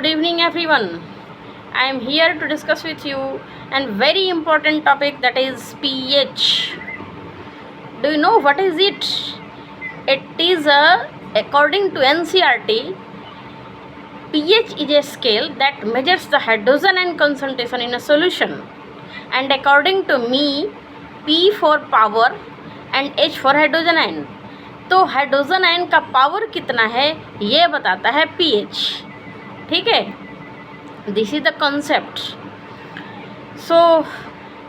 Good evening, everyone. I am here to discuss with you a very important topic, that is pH. Do you know what is it? It is according to NCERT, pH is a scale that measures the hydrogen ion concentration in a solution. And according to me, P for power and H for hydrogen ion. तो hydrogen ion का power कितना है ये बताता है pH. ठीक है, this is the concept. So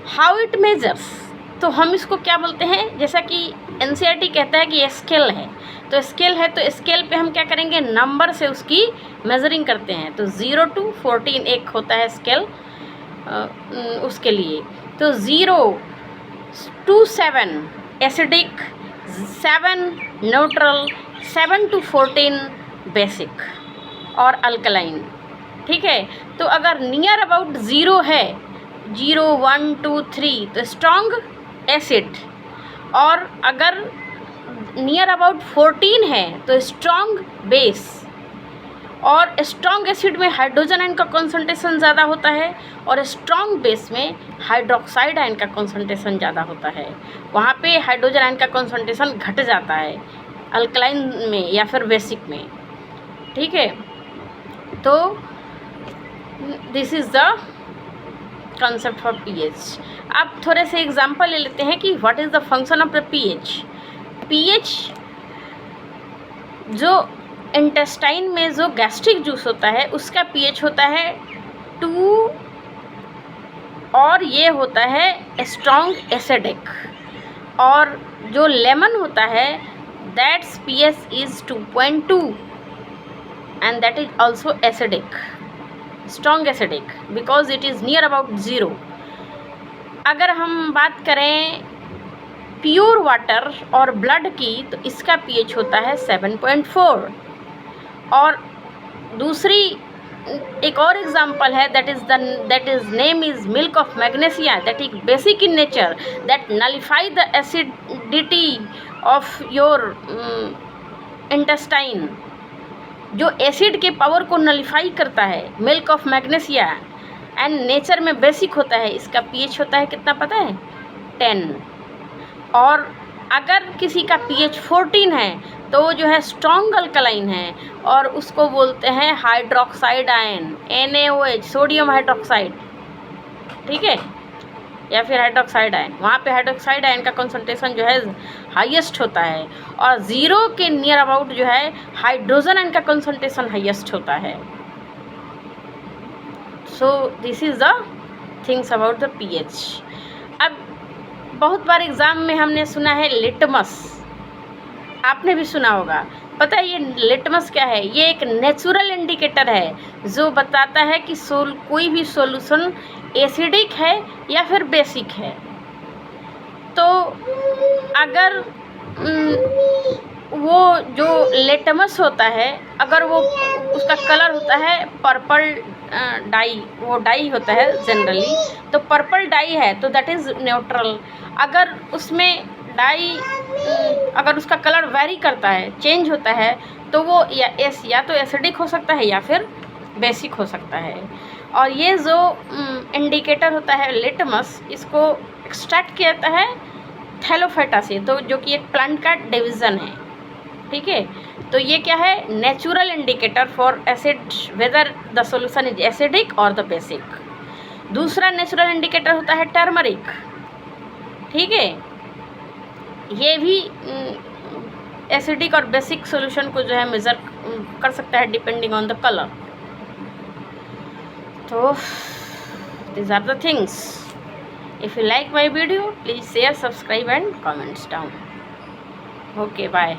how it measures, तो हम इसको क्या बोलते हैं, जैसा कि एनसीईआरटी कहता है कि ये स्केल है, तो स्केल है तो स्केल पे हम क्या करेंगे, नंबर से उसकी मेजरिंग करते हैं. तो 0 to 14 एक होता है स्केल उसके लिए. तो 0 to 7 acidic, 7 neutral, 7 to 14 basic और अल्कलाइन. ठीक है, तो अगर नियर अबाउट 0 है, 0, 1, 2, 3 तो स्ट्रॉन्ग एसिड, और अगर नियर अबाउट 14 है तो स्ट्रॉन्ग बेस. और स्ट्रॉन्ग एसिड में हाइड्रोजन आयन का कॉन्सेंट्रेशन ज़्यादा होता है और स्ट्रॉन्ग बेस में हाइड्रोक्साइड आयन का कॉन्सेंट्रेशन ज़्यादा होता है. वहाँ पे हाइड्रोजन आयन का कॉन्सेंट्रेशन घट जाता है अल्कलाइन में या फिर बेसिक में. ठीक है, तो this is the concept for pH. अब थोड़े से एग्जांपल ले लेते हैं कि what is the function of the pH. pH जो इंटेस्टाइन में जो गैस्ट्रिक जूस होता है उसका pH होता है 2 और ये होता है स्ट्रॉन्ग एसिडिक. और जो लेमन होता है that's pH is 2.2 and that is also acidic, strong acidic, because it is near about 0. अगर हम बात करें प्योर वाटर और ब्लड की तो इसका pH होता है 7.4. और दूसरी एक और एग्जांपल है that is name is milk of magnesia, that is basic in nature, that nullify the acidity of your intestine. जो एसिड के पावर को नलिफाई करता है, milk of magnesia, and nature में बेसिक होता है. इसका pH होता है कितना पता है, 10. और अगर किसी का pH 14 है तो वो जो है स्ट्रॉन्ग अल्कलाइन है और उसको बोलते हैं hydroxide ion, NaOH, sodium hydroxide. ठीक है, या फिर हाइड्रोक्साइड आयन. वहाँ पे हाइड्रोक्साइड आयन का कंसंट्रेशन जो है हाईएस्ट होता है और 0 के नियर अबाउट जो है हाइड्रोजन आयन का कंसंट्रेशन हाईएस्ट होता है. So this is the things about the pH. अब बहुत बार एग्ज़ाम में हमने सुना है लिटमस, आपने भी सुना होगा. पता है ये लिटमस क्या है? ये एक नेचुरल इंडिकेटर है जो बताता है कि कोई भी सॉल्यूशन एसिडिक है या फिर बेसिक है. तो अगर वो जो लिटमस होता है, अगर वो उसका कलर होता है पर्पल डाई, वो डाई होता है जनरली, तो पर्पल डाई है तो दैट इज़ न्यूट्रल. अगर उसमें डाई अगर उसका कलर वेरी करता है, चेंज होता है, तो वो या तो एसिडिक हो सकता है या फिर बेसिक हो सकता है. और ये जो इंडिकेटर होता है लिटमस, इसको एक्सट्रैक्ट किया जाता है थैलोफाइटा से, तो जो कि एक प्लांट का डिवीज़न है. ठीक है, तो ये क्या है, natural indicator for acid, whether the solution is acidic और द बेसिक. दूसरा नेचुरल इंडिकेटर होता है टर्मरिक. ठीक है, ये भी एसिडिक और बेसिक सॉल्यूशन को जो है मेज़र कर सकता है डिपेंडिंग ऑन द कलर. तो these are the things. If you like my video, please share, subscribe and comments down. Okay, bye.